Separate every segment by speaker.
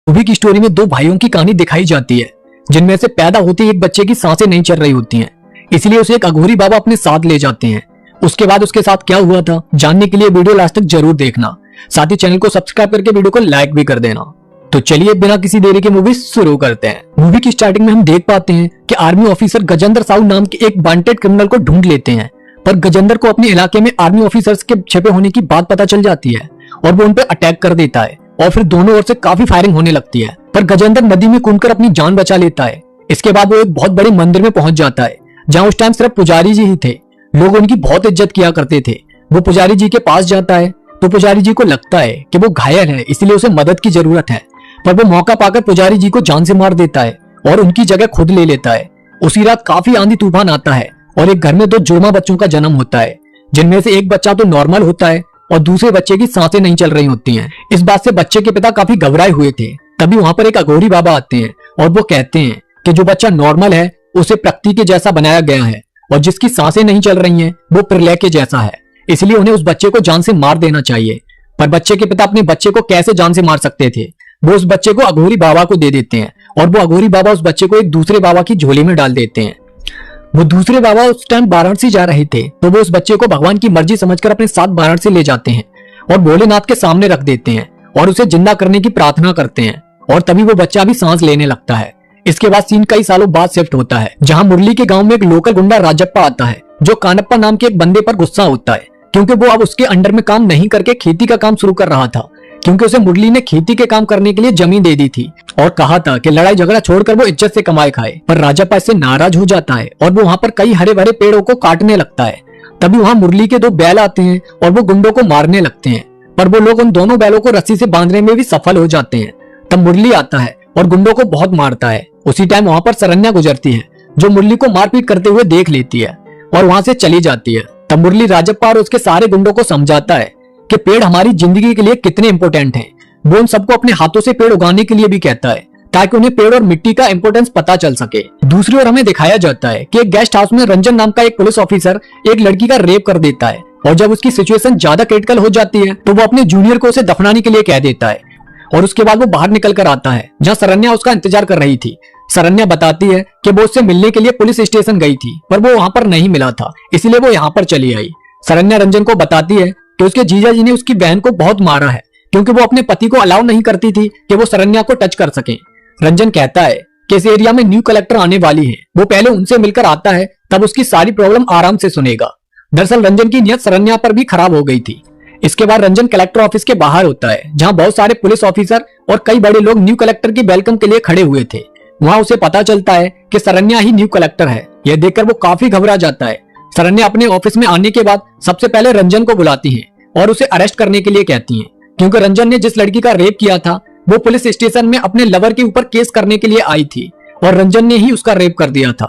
Speaker 1: Movie की story में दो भाइयों की कहानी दिखाई जाती है, जिनमें से पैदा होते ही एक बच्चे की सांसें नहीं चल रही होती हैं। इसलिए उसे एक अघोरी बाबा अपने साथ ले जाते हैं। उसके बाद उसके साथ क्या हुआ था, जानने के लिए वीडियो लास्ट तक जरूर देखना। साथ ही चैनल को सब्सक्राइब करके वीडियो को लाइक भी कर देना। तो चलिए बिना किसी देरी के मूवी शुरू करते हैं। मूवी की स्टार्टिंग में हम देख पाते हैं कि आर्मी ऑफिसर गजेंद्र साहू नाम के एक वांटेड क्रिमिनल को ढूंढ लेते हैं, पर गजेंद्र को अपने इलाके में आर्मी ऑफिसर्स के छिपे होने की बात पता चल जाती है और वो उन पर अटैक कर देता है और फिर दोनों ओर से काफी फायरिंग होने लगती है। पर गजेंद्र नदी में कूदकर अपनी जान बचा लेता है। इसके बाद वो एक बहुत बड़े मंदिर में पहुंच जाता है, जहाँ उस टाइम सिर्फ पुजारी जी ही थे। लोग उनकी बहुत इज्जत किया करते थे। वो पुजारी जी के पास जाता है तो पुजारी जी को लगता है कि वो घायल है, इसलिए उसे मदद की जरूरत है। पर वो मौका पाकर पुजारी जी को जान से मार देता है और उनकी जगह खुद ले लेता है। उसी रात काफी आंधी तूफान आता है और एक घर में दो जुड़वा बच्चों का जन्म होता है, जिनमें से एक बच्चा तो नॉर्मल होता है और दूसरे बच्चे की सांसें नहीं चल रही होती हैं। इस बात से बच्चे के पिता काफी घबराए हुए थे। तभी वहां पर एक अघोरी बाबा आते हैं और वो कहते हैं कि जो बच्चा नॉर्मल है उसे प्रकृति के जैसा बनाया गया है और जिसकी सांसें नहीं चल रही हैं वो प्रलय के जैसा है, इसलिए उन्हें उस बच्चे को जान से मार देना चाहिए। पर बच्चे के पिता अपने बच्चे को कैसे जान से मार सकते थे। वो उस बच्चे को अघोरी बाबा को दे देते हैं और वो अघोरी बाबा उस बच्चे को एक दूसरे बाबा की झोली में डाल देते हैं। वो दूसरे बाबा उस टाइम वाराणसी जा रहे थे, तो वो उस बच्चे को भगवान की मर्जी समझकर अपने साथ वाराणसी ले जाते हैं और भोलेनाथ के सामने रख देते हैं और उसे जिंदा करने की प्रार्थना करते हैं। और तभी वो बच्चा भी सांस लेने लगता है। इसके बाद सीन कई सालों बाद शिफ्ट होता है, जहां मुरली के गांव में एक लोकल गुंडा राजप्पा आता है, जो कानप्पा नाम के एक बंदे पर गुस्सा होता है, क्योंकि वो अब उसके अंडर में काम नहीं करके खेती का काम शुरू कर रहा था। क्योंकि उसे मुरली ने खेती के काम करने के लिए जमीन दे दी थी और कहा था कि लड़ाई झगड़ा छोड़कर वो इज्जत से कमाए खाए। पर राजप्पा इससे नाराज हो जाता है और वो वहां पर कई हरे भरे पेड़ों को काटने लगता है। तभी वहां मुरली के दो बैल आते हैं और वो गुंडों को मारने लगते हैं, पर वो लोग उन दोनों बैलों को रस्सी से बांधने में भी सफल हो जाते हैं। तब मुरली आता है और गुंडों को बहुत मारता है। उसी टाइम वहां पर सरन्या गुजरती है, जो मुरली को मारपीट करते हुए देख लेती है और वहां से चली जाती है। तब मुरली राजप्पा और उसके सारे गुंडों को समझाता है कि पेड़ हमारी जिंदगी के लिए कितने इंपॉर्टेंट हैं। वो उन सबको अपने हाथों से पेड़ उगाने के लिए भी कहता है, ताकि उन्हें पेड़ और मिट्टी का इंपॉर्टेंस पता चल सके। दूसरी ओर हमें दिखाया जाता है कि एक गेस्ट हाउस में रंजन नाम का एक पुलिस ऑफिसर एक लड़की का रेप कर देता है और जब उसकी सिचुएशन ज्यादा क्रिटिकल हो जाती है तो वो अपने जूनियर को उसे दफनाने के लिए कह देता है। और उसके बाद वो बाहर निकल कर आता है, जहाँ सरन्या उसका इंतजार कर रही थी। सरन्या बताती है कि वो उससे मिलने के लिए पुलिस स्टेशन गई थी, पर वो वहां पर नहीं मिला था, इसलिए वो यहाँ पर चली आई। सरन्या रंजन को बताती है कि उसके जीजा जी ने उसकी बहन को बहुत मारा है, क्योंकि वो अपने पति को अलाउ नहीं करती थी कि वो सरन्या को टच कर सके। रंजन कहता है कि इस एरिया में न्यू कलेक्टर आने वाली है, वो पहले उनसे मिलकर आता है, तब उसकी सारी प्रॉब्लम आराम से सुनेगा। दरअसल रंजन की नियत सरन्या पर भी खराब हो गई थी। इसके बाद रंजन कलेक्टर ऑफिस के बाहर होता है, जहां बहुत सारे पुलिस ऑफिसर और कई बड़े लोग न्यू कलेक्टर की वेलकम के लिए खड़े हुए थे। वहां उसे पता चलता है कि सरन्या ही न्यू कलेक्टर है। यह देखकर वो काफी घबरा जाता है। सरन्या अपने ऑफिस में आने के बाद सबसे पहले रंजन को बुलाती है और उसे अरेस्ट करने के लिए कहती है, क्योंकि रंजन ने जिस लड़की का रेप किया था वो पुलिस स्टेशन में अपने लवर के ऊपर केस करने के लिए आई थी और रंजन ने ही उसका रेप कर दिया था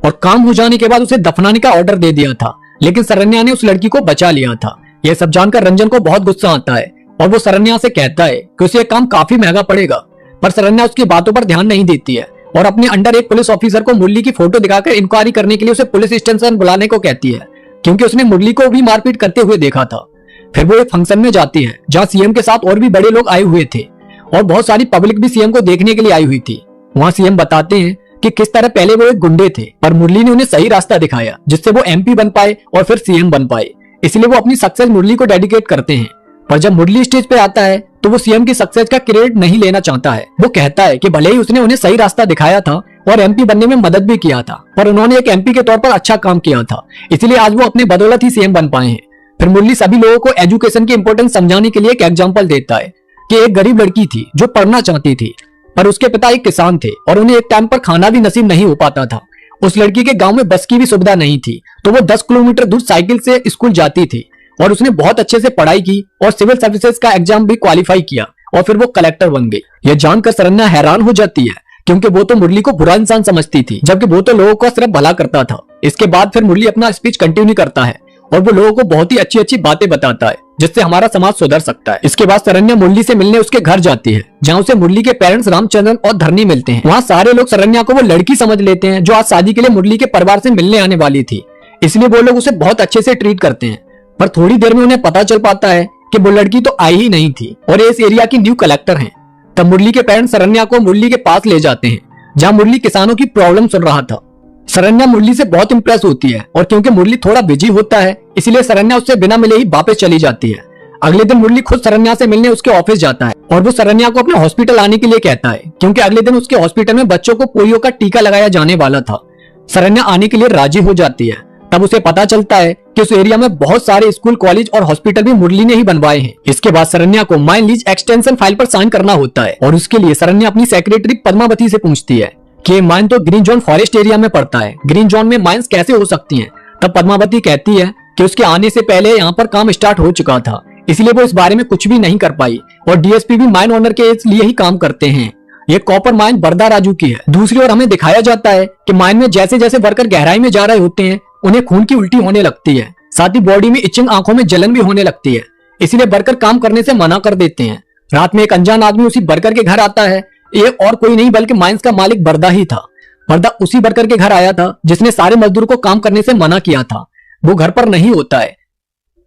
Speaker 1: और काम हो जाने के बाद उसे दफनाने का ऑर्डर दे दिया था, लेकिन सरन्या ने उस लड़की को बचा लिया था। यह सब जानकर रंजन को बहुत गुस्सा आता है और वो सरन्या से कहता है कि उसे काम काफी महंगा पड़ेगा, पर सरन्या उसकी बातों पर ध्यान नहीं देती है और अपने अंडर एक पुलिस ऑफिसर को मुरली की फोटो दिखाकर इंक्वायरी करने के लिए उसे पुलिस स्टेशन बुलाने को कहती है, क्योंकि उसने मुरली को भी मारपीट करते हुए देखा था। फिर वो एक फंक्शन में जाती है, जहाँ सीएम के साथ और भी बड़े लोग आए हुए थे और बहुत सारी पब्लिक भी सीएम को देखने के लिए आई हुई थी। वहाँ सीएम बताते हैं कि किस तरह पहले वो एक गुंडे थे, पर मुरली ने उन्हें सही रास्ता दिखाया, जिससे वो एमपी बन पाए और फिर सीएम बन पाए। इसलिए वो अपनी सक्सेस मुरली को डेडिकेट करते हैं। पर जब मुरली स्टेज पे आता है तो वो सीएम की सक्सेस का क्रेडिट नहीं लेना चाहता है। वो कहता है कि भले ही उसने उन्हें सही रास्ता दिखाया था और एमपी बनने में मदद भी किया था, पर उन्होंने एक एमपी के तौर पर अच्छा काम किया था, इसलिए आज वो अपने बदौलत ही सीएम बन पाए हैं। फिर मुरली सभी लोगों को एजुकेशन की इंपॉर्टेंस समझाने के लिए एक एग्जाम्पल देता है कि एक गरीब लड़की थी जो पढ़ना चाहती थी, पर उसके पिता एक किसान थे और उन्हें एक टाइम पर खाना भी नसीब नहीं हो पाता था। उस लड़की के गांव में बस की भी सुविधा नहीं थी, तो वो 10 किलोमीटर दूर साइकिल से स्कूल जाती थी और उसने बहुत अच्छे से पढ़ाई की और सिविल सर्विसेज का एग्जाम भी क्वालिफाई किया और फिर वो कलेक्टर बन गई। यह जानकर सरन्या हैरान हो जाती है, क्योंकि वो तो मुरली को बुरा इंसान समझती थी, जबकि वो तो लोगों का सिर्फ भला करता था। इसके बाद फिर मुरली अपना स्पीच कंटिन्यू करता है और वो लोगों को बहुत ही अच्छी अच्छी बातें बताता है, जिससे हमारा समाज सुधर सकता है। इसके बाद सरन्या मुरली से मिलने उसके घर जाती है, जहाँ उसे मुरली के पेरेंट्स रामचंद्रन और धरनी मिलते हैं। वहाँ सारे लोग सरन्या को वो लड़की समझ लेते हैं जो आज शादी के लिए मुरली के परिवार से मिलने आने वाली थी, इसलिए वो लोग उसे बहुत अच्छे से ट्रीट करते हैं। पर थोड़ी देर में उन्हें पता चल पाता है कि वो लड़की तो आई ही नहीं थी और इस एरिया की न्यू कलेक्टर हैं। तब मुरली के पेरेंट्स शरण्या को मुरली के पास ले जाते हैं, जहाँ मुरली किसानों की प्रॉब्लम सुन रहा था। शरण्या मुरली से बहुत इंप्रेस होती है और क्योंकि मुरली थोड़ा बिजी होता है इसलिए शरण्या उससे बिना मिले ही वापस चली जाती है। अगले दिन मुरली खुद शरण्या से मिलने उसके ऑफिस जाता है और वो शरण्या को अपने हॉस्पिटल आने के लिए कहता है, क्योंकि अगले दिन उसके हॉस्पिटल में बच्चों को पोलियो का टीका लगाया जाने वाला था। शरण्या आने के लिए राजी हो जाती है। तब उसे पता चलता है कि उस एरिया में बहुत सारे स्कूल, कॉलेज और हॉस्पिटल भी मुरली ने ही बनवाए हैं। इसके बाद शरण्या को माइन लीज एक्सटेंशन फाइल पर साइन करना होता है और उसके लिए शरण्या अपनी सेक्रेटरी पद्मावती से पूछती है कि माइन तो ग्रीन जोन फॉरेस्ट एरिया में पड़ता है, ग्रीन जोन में माइंस कैसे हो सकती हैं? तब पद्मावती कहती है कि उसके आने से पहले यहाँ पर काम स्टार्ट हो चुका था, इसलिए वो इस बारे में कुछ भी नहीं कर पाई और डीएसपी भी माइन ओनर के लिए ही काम करते हैं। ये कॉपर माइन बरदा राजू की है। दूसरी ओर हमें दिखाया जाता है कि माइन में जैसे जैसे वर्कर गहराई में जा रहे होते हैं उन्हें खून की उल्टी होने लगती है, साथ ही बॉडी में इचिंग, आंखों में जलन भी होने लगती है, इसलिए वर्कर काम करने से मना कर देते हैं। रात में एक अनजान आदमी उसी वर्कर के घर आता है। ये और कोई नहीं बल्कि माइंस का मालिक बरदा ही था। बरदा उसी वर्कर के घर आया था जिसने सारे मजदूर को काम करने से मना किया था। वो घर पर नहीं होता है।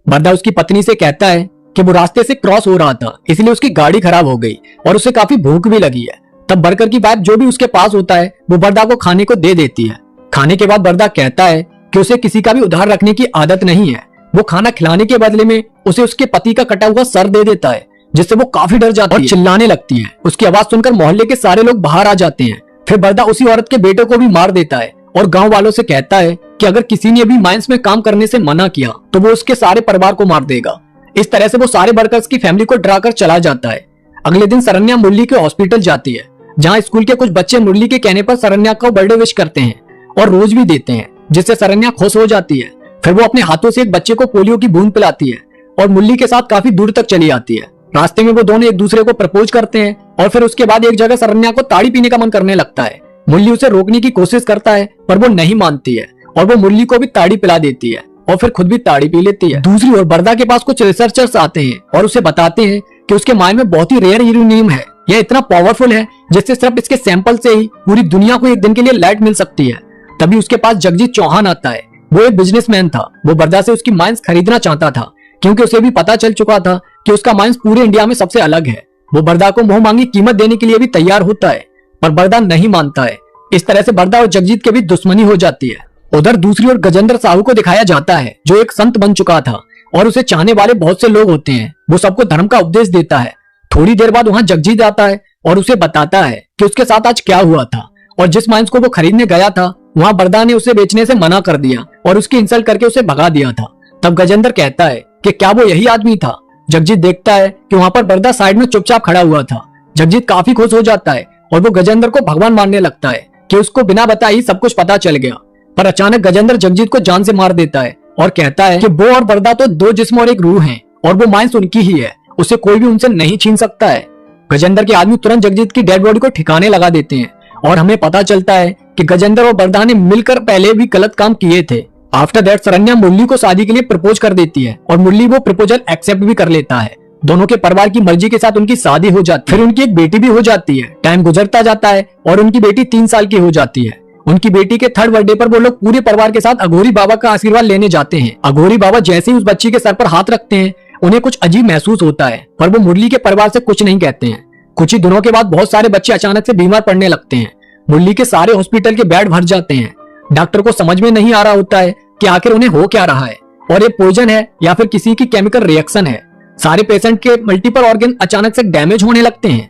Speaker 1: बरदा उसकी पत्नी से कहता है कि वो रास्ते से क्रॉस हो रहा था इसलिए उसकी गाड़ी खराब हो गई और उसे काफी भूख भी लगी है। तब वर्कर की वाइफ जो भी उसके पास होता है वो बरदा को खाने को दे देती है। खाने के बाद बरदा कहता है कि उसे किसी का भी उधार रखने की आदत नहीं है। वो खाना खिलाने के बदले में उसे उसके पति का कटा हुआ सर दे देता है, जिससे वो काफी डर जाती है और चिल्लाने लगती है। उसकी आवाज सुनकर मोहल्ले के सारे लोग बाहर आ जाते हैं। फिर बरदा उसी औरत के बेटे को भी मार देता है और गांव वालों से कहता है कि अगर किसी ने भी माइंस में काम करने से मना किया तो वो उसके सारे परिवार को मार देगा। इस तरह से वो सारे वर्कर्स की फैमिली को डराकर चला जाता है। अगले दिन शरण्या मुरली के हॉस्पिटल जाती है, जहाँ स्कूल के कुछ बच्चे मुरली के कहने पर शरण्या को बर्थडे विश करते हैं और रोज भी देते हैं, जिससे शरण्या खुश हो जाती है। फिर वो अपने हाथों से एक बच्चे को पोलियो की बूंद पिलाती है और मुरली के साथ काफी दूर तक चली आती है। रास्ते में वो दोनों एक दूसरे को प्रपोज करते हैं और फिर उसके बाद एक जगह शरण्या को ताड़ी पीने का मन करने लगता है। मुरली उसे रोकने की कोशिश करता है पर वो नहीं मानती है और वो मुरली को भी ताड़ी पिला देती है और फिर खुद भी ताड़ी पी लेती है। दूसरी ओर बरदा के पास कुछ रिसर्चर्स आते हैं और उसे बताते हैं कि उसके माइन में बहुत ही रेयर यूरेनियम है। यह इतना पावरफुल है जिससे सिर्फ इसके सैंपल से ही पूरी दुनिया को एक दिन के लिए लाइट मिल सकती है। तभी उसके पास जगजीत चौहान आता है। वो एक बिजनेसमैन था। वो बरदा से उसकी माइंस खरीदना चाहता था क्योंकि उसे भी पता चल चुका था कि उसका माइंस पूरे इंडिया में सबसे अलग है। वो बरदा को मुंह मांगी कीमत देने के लिए भी तैयार होता है पर बरदा नहीं मानता है। इस तरह से बरदा और जगजीत के बीच दुश्मनी हो जाती है। उधर दूसरी ओर गजेंद्र साहू को दिखाया जाता है जो एक संत बन चुका था और उसे चाहने वाले बहुत से लोग होते हैं। वो सबको धर्म का उपदेश देता है। थोड़ी देर बाद वहाँ जगजीत आता है और उसे बताता है कि उसके साथ आज क्या हुआ था और जिस माइंस को वो खरीदने गया था वहाँ बरदा ने उसे बेचने से मना कर दिया और उसकी इंसल्ट करके उसे भगा दिया था। तब गजेंद्र कहता है कि क्या वो यही आदमी था। जगजीत देखता है कि वहाँ पर बरदा साइड में चुपचाप खड़ा हुआ था। जगजीत काफी खुश हो जाता है और वो गजेंद्र को भगवान मानने लगता है कि उसको बिना बताए ही सब कुछ पता चल गया। पर अचानक गजेंद्र जगजीत को जान से मार देता है और कहता है कि वो और बरदा तो दो जिस्म और एक रूह हैं और वो माइंस उनकी ही है, उसे कोई भी उनसे नहीं छीन सकता है। गजेंद्र के आदमी तुरंत जगजीत की डेड बॉडी को ठिकाने लगा देते हैं और हमें पता चलता है कि गजेंद्र और बरदा ने मिलकर पहले भी गलत काम किए थे। आफ्टर दैट शरण्या मुरली को शादी के लिए प्रपोज कर देती है और मुरली वो प्रपोजल एक्सेप्ट भी कर लेता है। दोनों के परिवार की मर्जी के साथ उनकी शादी हो जाती है। फिर उनकी एक बेटी भी हो जाती है। टाइम गुजरता जाता है और उनकी बेटी 3 साल की हो जाती है। उनकी बेटी के 3rd बर्थडे पर वो लोग पूरे परिवार के साथ अघोरी बाबा का आशीर्वाद लेने जाते हैं। अघोरी बाबा जैसे ही उस बच्ची के सर पर हाथ रखते हैं उन्हें कुछ अजीब महसूस होता है पर वो मुरली के परिवार से कुछ नहीं कहते हैं। कुछ ही दिनों के बाद बहुत सारे बच्चे अचानक से बीमार पड़ने लगते हैं। मुरली के सारे हॉस्पिटल के बेड भर जाते हैं। डॉक्टर को समझ में नहीं आ रहा होता है कि आखिर उन्हें हो क्या रहा है और ये पॉइजन है या फिर किसी की केमिकल रिएक्शन है। सारे पेशेंट के मल्टीपल ऑर्गन अचानक से डैमेज होने लगते हैं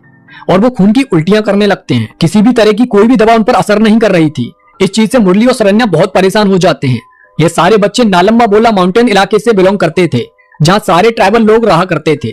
Speaker 1: और वो खून की उल्टियां करने लगते हैं। किसी भी तरह की कोई भी दवा उन पर असर नहीं कर रही थी। इस चीज से मुरली और शरण्या बहुत परेशान हो जाते हैं। ये सारे बच्चे नालम्बा बोला माउंटेन इलाके से बिलोंग करते थे जहाँ सारे ट्राइबल लोग रहा करते थे।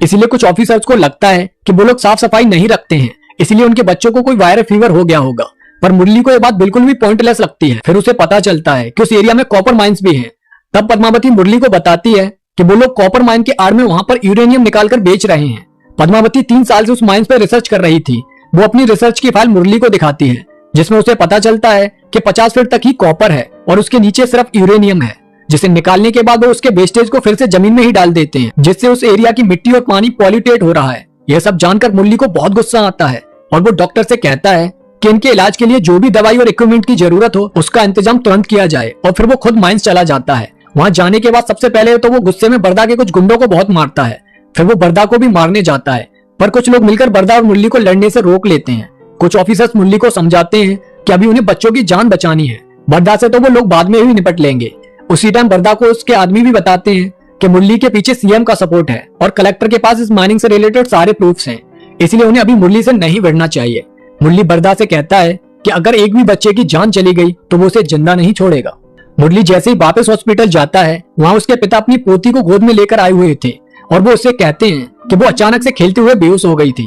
Speaker 1: इसलिए कुछ ऑफिसर्स को लगता है कि वो लोग साफ सफाई नहीं रखते हैं, इसलिए उनके बच्चों को कोई वायरल फीवर हो गया होगा। पर मुरली को यह बात बिल्कुल भी पॉइंटलेस लगती है। फिर उसे पता चलता है कि उस एरिया में कॉपर माइंस भी हैं। तब पद्मावती मुरली को बताती है कि वो लोग कॉपर माइन के आड़ में वहां पर यूरेनियम निकालकर बेच रहे हैं। पद्मावती 3 साल से उस माइंस पर रिसर्च कर रही थी। वो अपनी रिसर्च की फाइल मुरली को दिखाती है जिसमें उसे पता चलता है कि 50 फीट तक ही कॉपर है और उसके नीचे सिर्फ यूरेनियम है, जिसे निकालने के बाद वो उसके वेस्टेज को फिर से जमीन में ही डाल देते हैं, जिससे उस एरिया की मिट्टी और पानी पॉल्यूटेट हो रहा है। यह सब जानकर मुरली को बहुत गुस्सा आता है और वो डॉक्टर से कहता है कि इनके इलाज के लिए जो भी दवाई और इक्विपमेंट की जरूरत हो उसका इंतजाम तुरंत किया जाए। और फिर वो खुद माइंस चला जाता है। वहां जाने के बाद सबसे पहले तो वो गुस्से में बरदा के कुछ गुंडों को बहुत मारता है। फिर वो बरदा को भी मारने जाता है पर कुछ लोग मिलकर वरदा और मुरली को लड़ने से रोक लेते हैं। कुछ ऑफिसर्स मुरली को समझाते हैं कि अभी उन्हें बच्चों की जान बचानी है, वरदा से तो वो लोग बाद में ही निपट लेंगे। उसी टाइम वरदा को उसके आदमी भी बताते हैं कि मुरली के पीछे सीएम का सपोर्ट है और कलेक्टर के पास इस माइनिंग से रिलेटेड सारे प्रूफ्स हैं, इसलिए उन्हें अभी मुरली से नहीं भिड़ना चाहिए। मुरली वरदा से कहता है कि अगर एक भी बच्चे की जान चली गई तो वो उसे जिंदा नहीं छोड़ेगा। मुरली जैसे ही वापस हॉस्पिटल जाता है, वहाँ उसके पिता अपनी पोती को गोद में लेकर आए हुए थे और वो उससे कहते हैं कि वो अचानक से खेलते हुए बेहोश हो गई थी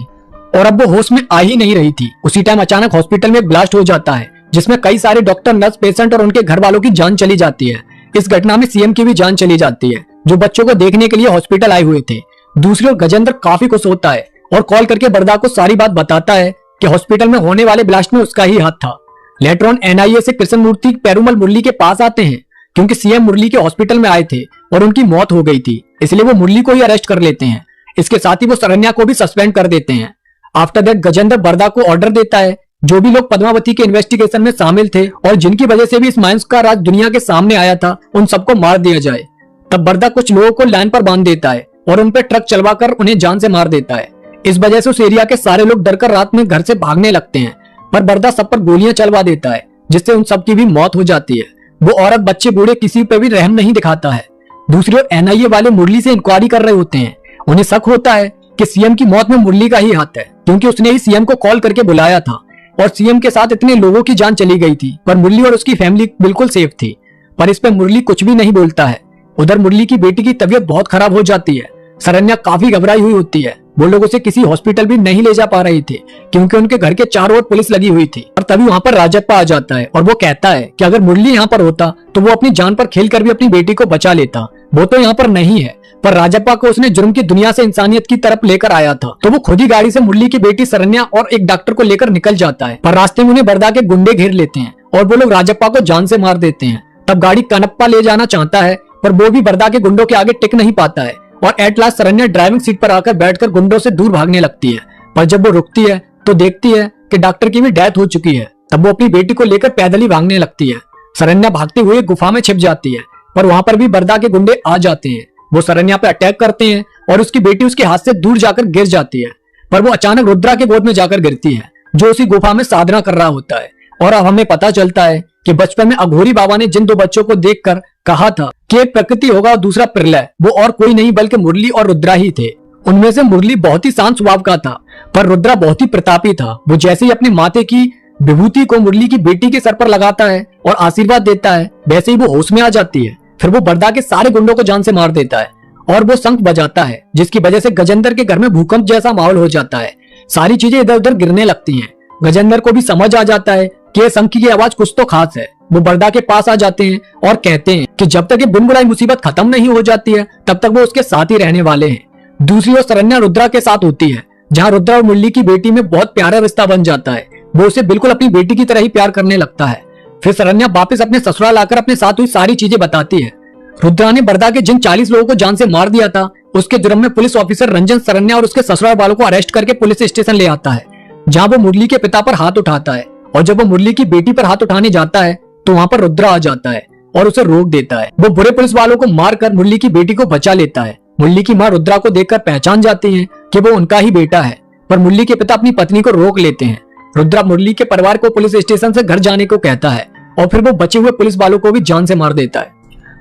Speaker 1: और अब वो होश में आ ही नहीं रही थी। उसी टाइम अचानक हॉस्पिटल में ब्लास्ट हो जाता है जिसमें कई सारे डॉक्टर, नर्स, पेशेंट और उनके घर वालों की जान चली जाती है। इस घटना में सीएम की भी जान चली जाती है जो बच्चों को देखने के लिए हॉस्पिटल आए हुए थे। दूसरी ओर गजेंद्र काफी खुश होता है और कॉल करके वरदा को सारी बात बताता है कि हॉस्पिटल में होने वाले ब्लास्ट में उसका ही हाथ था। लेटर ऑन एनआईए से कृष्ण मूर्ति पेरुमल मुरली के पास आते हैं क्योंकि सीएम मुरली के हॉस्पिटल में आए थे और उनकी मौत हो गई थी, इसलिए वो मुरली को ही अरेस्ट कर लेते हैं। इसके साथ ही वो शरण्या को भी सस्पेंड कर देते हैं। आफ्टर दैट गजेंद्र वरदा को ऑर्डर देता है जो भी लोग पद्मावती के इन्वेस्टिगेशन में शामिल थे और जिनकी वजह से भी इस माइंस का राज दुनिया के सामने आया था, उन सबको मार दिया जाए। तब वरदा कुछ लोगों को लाइन पर बांध देता है और उन पर ट्रक चलवाकर उन्हें जान से मार देता है। इस वजह से उस एरिया के सारे लोग डरकर रात में घर से भागने लगते हैं, पर वरदा सब पर गोलियां चलवा देता है जिससे उन सबकी भी मौत हो जाती है। वो औरत, बच्चे, बूढ़े किसी पे भी रहम नहीं दिखाता है। दूसरी ओर एनआईए वाले मुरली से इंक्वायरी कर रहे होते हैं। उन्हें शक होता है कि सीएम की मौत में मुरली का ही हाथ है क्योंकि उसने ही सीएम को कॉल करके बुलाया था और सीएम के साथ इतने लोगों की जान चली गई थी, पर मुरली और उसकी फैमिली बिल्कुल सेफ थी। पर इस पे मुरली कुछ भी नहीं बोलता है। उधर मुरली की बेटी की तबीयत बहुत खराब हो जाती है। शरण्या काफी घबराई हुई होती है। वो लोग उसे किसी हॉस्पिटल भी नहीं ले जा पा रही थी क्योंकि उनके घर के चारों ओर पुलिस लगी हुई थी। और तभी वहाँ पर राजप्पा आ जाता है और वो कहता है कि अगर मुरली यहाँ पर होता तो वो अपनी जान पर खेलकर भी अपनी बेटी को बचा लेता। वो तो यहाँ पर नहीं है, पर राजप्पा को उसने जुर्म की दुनिया से इंसानियत की तरफ लेकर आया था, तो वो खुद ही गाड़ी से मुरली की बेटी शरण्या और एक डॉक्टर को लेकर निकल जाता है। पर रास्ते में उन्हें वरदा के गुंडे घेर लेते हैं और वो लोग राजप्पा को जान से मार देते हैं। तब गाड़ी कनप्पा ले जाना चाहता है, पर वो भी वरदा के गुंडों के आगे टिक नहीं पाता है और at last Sharanya driving seat पर आकर बैठकर गुंडों से दूर भागने लगती है। पर जब वो रुकती है तो देखती है कि डॉक्टर की भी डेथ हो चुकी है। तब वो अपनी बेटी को लेकर पैदल ही भागने लगती है। शरण्या भागते हुए गुफा में छिप जाती है, पर वहां पर भी वरदा के गुंडे आ जाते हैं। वो शरण्या पे अटैक करते हैं और उसकी बेटी उसके हाथ से दूर जाकर गिर जाती है, पर वो अचानक रुद्रा के गोद में जाकर गिरती है जो उसी गुफा में साधना कर रहा होता है। और अब हमें पता चलता है कि बचपन में अघोरी बाबा ने जिन दो बच्चों को देखकर कहा था कि एक प्रकृति होगा और दूसरा प्रलय, वो और कोई नहीं बल्कि मुरली और रुद्रा ही थे। उनमें से मुरली बहुत ही शांत स्वभाव का था, पर रुद्रा बहुत ही प्रतापी था। वो जैसे ही अपने माथे की विभूति को मुरली की बेटी के सर पर लगाता है और आशीर्वाद देता है, वैसे ही वो होश में आ जाती है। फिर वो वरदा के सारे गुंडों को जान से मार देता है और वो शंख बजाता है, जिसकी वजह से गजेंद्र के घर में भूकंप जैसा माहौल हो जाता है। सारी चीजें इधर उधर गिरने लगती हैं। गजेंद्र को भी समझ आ जाता है कि शंख की आवाज कुछ तो खास है। वो वरदा के पास आ जाते हैं और कहते हैं कि जब तक ये बिन बुलाई मुसीबत खत्म नहीं हो जाती है तब तक वो उसके साथ ही रहने वाले हैं। दूसरी ओर शरण्या रुद्रा के साथ होती है, जहाँ रुद्रा और मुरली की बेटी में बहुत प्यारा रिश्ता बन जाता है। वो उसे बिल्कुल अपनी बेटी की तरह ही प्यार करने लगता है। फिर शरण्या वापस अपने ससुराल आकर अपने साथ हुई सारी चीजें बताती है। रुद्रा ने वरदा के जिन 40 लोगों को जान से मार दिया था, उसके जुर्म में पुलिस ऑफिसर रंजन शरण्या और उसके ससुराल वालों को अरेस्ट करके पुलिस स्टेशन ले आता है, जहाँ वो मुरली के पिता पर हाथ उठाता है। और जब वो मुरली की बेटी पर हाथ उठाने जाता है तो वहाँ पर रुद्रा आ जाता है और उसे रोक देता है। वो बुरे पुलिस वालों को मारकर मुरली की बेटी को बचा लेता है। मुरली की माँ रुद्रा को देखकर पहचान जाती है कि वो उनका ही बेटा है, पर मुरली के पिता अपनी पत्नी को रोक लेते हैं। रुद्रा मुरली के परिवार को पुलिस स्टेशन से घर जाने को कहता है और फिर वो बचे हुए पुलिस वालों को भी जान से मार देता है।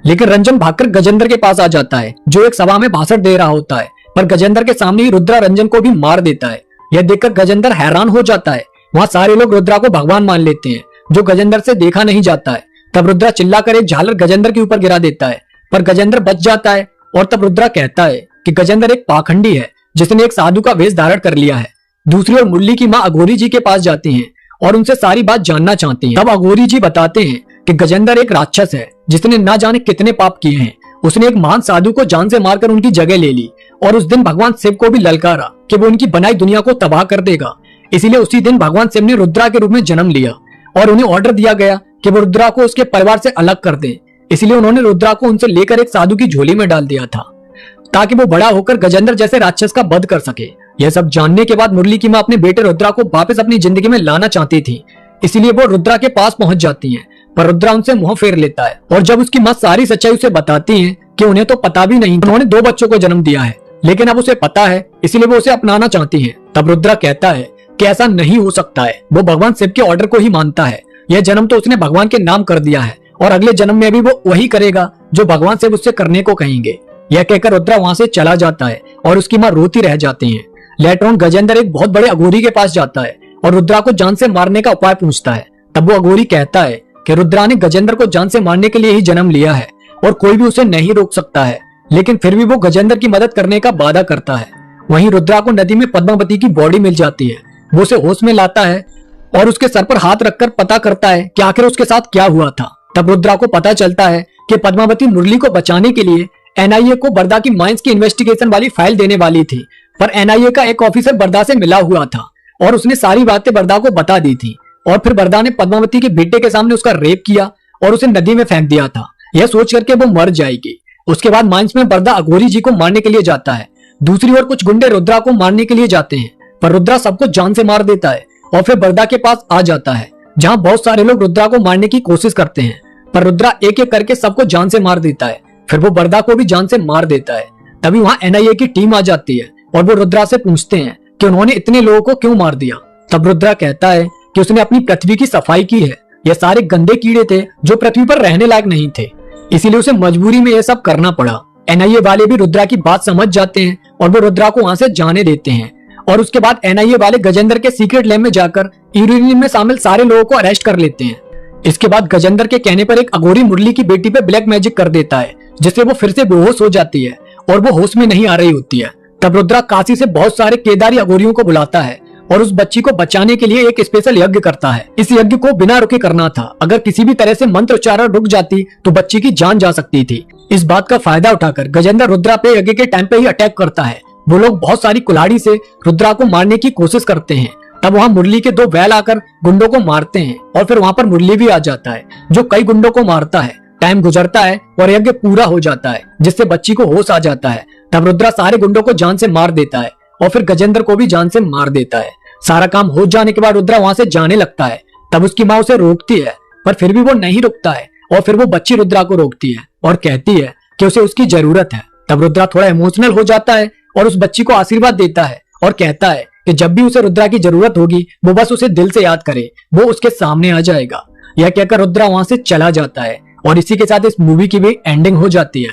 Speaker 1: लेकिन रंजन भागकर गजेंद्र के पास आ जाता है, जो एक सभा में भाषण दे रहा होता है, पर गजेंद्र के सामने ही रुद्रा रंजन को भी मार देता है। यह देखकर गजेंद्र हैरान हो जाता है। वहाँ सारे लोग रुद्रा को भगवान मान लेते हैं, जो गजेंद्र से देखा नहीं जाता है। तब रुद्रा चिल्लाकर एक झालर गजेंद्र के ऊपर गिरा देता है, पर गजेंद्र बच जाता है। और तब रुद्रा कहता है कि गजेंद्र एक पाखंडी है जिसने एक साधु का वेश धारण कर लिया है। दूसरी ओर मुरली की माँ अघोरी जी के पास जाती हैं और उनसे सारी बात जानना चाहती हैं। तब अघोरी जी बताते हैं कि गजेंद्र एक राक्षस है जिसने ना जाने कितने पाप किए हैं। उसने एक महान साधु को जान से मारकर उनकी जगह ले ली और उस दिन भगवान शिव को भी ललकारा कि वो उनकी बनाई दुनिया को तबाह कर देगा। इसीलिए उसी दिन भगवान शिव ने रुद्रा के रूप में जन्म लिया और उन्हें ऑर्डर दिया गया कि वो रुद्रा को उसके परिवार से अलग कर दें। इसलिए उन्होंने रुद्रा को उनसे लेकर एक साधु की झोली में डाल दिया था, ताकि वो बड़ा होकर गजेंद्र जैसे राक्षस का वध कर सके। यह सब जानने के बाद मुरली की माँ अपने बेटे रुद्रा को वापस अपनी जिंदगी में लाना चाहती थी, इसलिए वो रुद्रा के पास पहुंच जाती हैं, पर रुद्रा उनसे मुंह फेर लेता है। और जब उसकी माँ सारी सच्चाई उसे बताती है कि उन्हें तो पता भी नहीं उन्होंने 2 बच्चों को जन्म दिया है, लेकिन अब उसे पता है, इसीलिए वो उसे अपनाना चाहती है। तब रुद्रा कहता है कि ऐसा नहीं हो सकता है, वो भगवान शिव के ऑर्डर को ही मानता है। यह जन्म तो उसने भगवान के नाम कर दिया है और अगले जन्म में भी वो वही करेगा जो भगवान शिव उससे करने को कहेंगे। यह कहकर रुद्रा वहां से चला जाता है और उसकी माँ रोती रह जाती है। लेटर ऑन गजेंद्र एक बहुत बड़े अघोरी के पास जाता है और रुद्रा को जान से मारने का उपाय पूछता है। तब वो अघोरी कहता है कि रुद्रा ने गजेंद्र को जान से मारने के लिए ही जन्म लिया है और कोई भी उसे नहीं रोक सकता है, लेकिन फिर भी वो गजेंद्र की मदद करने का वादा करता है। वहीं रुद्रा को नदी में पद्मावती की बॉडी मिल जाती है। वो उसे होश में लाता है और उसके सर पर हाथ रखकर पता करता है कि आखिर उसके साथ क्या हुआ था। तब रुद्रा को पता चलता है कि पद्मावती मुरली को बचाने के लिए एनआईए को बरदा की माइंस की इन्वेस्टिगेशन वाली फाइल देने वाली थी, पर एनआईए का एक ऑफिसर बरदा से मिला हुआ था और उसने सारी बातें बरदा को बता दी थी। और फिर बरदा ने पद्मावती के बेटे के सामने उसका रेप किया और उसे नदी में फेंक दिया था, यह सोच करके वो मर जाएगी। उसके बाद माइंस में बरदा अघोरी जी को मारने के लिए जाता है। दूसरी ओर कुछ गुंडे रुद्रा को मारने के लिए जाते हैं, पर रुद्रा सबको जान से मार देता है और फिर बरदा के पास आ जाता है, जहां बहुत सारे लोग रुद्रा को मारने की कोशिश करते हैं, पर रुद्रा एक एक करके सबको जान से मार देता है। फिर वो बरदा को भी जान से मार देता है। तभी वहां एनआईए की टीम आ जाती है और वो रुद्रा से पूछते हैं कि उन्होंने इतने लोगों को क्यों मार दिया। तब रुद्रा कहता है कि उसने अपनी पृथ्वी की सफाई की है। ये सारे गंदे कीड़े थे जो पृथ्वी पर रहने लायक नहीं थे, इसीलिए उसे मजबूरी में यह सब करना पड़ा। एनआईए वाले भी रुद्रा की बात समझ जाते हैं और वो रुद्रा को वहां से जाने देते हैं। और उसके बाद एनआईए वाले गजेंद्र के सीक्रेट लैब में जाकर यूरेनियम में शामिल सारे लोगों को अरेस्ट कर लेते हैं। इसके बाद गजेंद्र के कहने पर एक अघोरी मुरली की बेटी पे ब्लैक मैजिक कर देता है, जिससे वो फिर से बेहोश हो जाती है और वो होश में नहीं आ रही होती है। तब रुद्रा काशी से बहुत सारे केदारी अघोरियों को बुलाता है और उस बच्ची को बचाने के लिए एक स्पेशल यज्ञ करता है। इस यज्ञ को बिना रुके करना था। अगर किसी भी तरह से मंत्र उच्चारण रुक जाती तो बच्ची की जान जा सकती थी। इस बात का फायदा उठाकर गजेंद्र रुद्रा पे यज्ञ के टाइम पे ही अटैक करता है। वो लोग बहुत सारी कुल्हाड़ी से रुद्रा को मारने की कोशिश करते हैं। तब वहां मुरली के दो बैल आकर गुंडों को मारते हैं और फिर वहां पर मुरली भी आ जाता है, जो कई गुंडों को मारता है। टाइम गुजरता है और यज्ञ पूरा हो जाता है, जिससे बच्ची को होश आ जाता है। तब रुद्रा सारे गुंडों को जान से मार देता है और फिर गजेंद्र को भी जान से मार देता है। सारा काम हो जाने के बाद रुद्रा वहां से जाने लगता है। तब उसकी माँ उसे रोकती है, पर फिर भी वो नहीं रुकता है और फिर वो बच्ची रुद्रा को रोकती है और कहती है कि उसे उसकी जरूरत है। तब रुद्रा थोड़ा इमोशनल हो जाता है और उस बच्ची को आशीर्वाद देता है और कहता है कि जब भी उसे रुद्रा की जरूरत होगी वो बस उसे दिल से याद करे, वो उसके सामने आ जाएगा। यह कहकर रुद्रा वहां से चला जाता है और इसी के साथ इस मूवी की भी एंडिंग हो जाती है।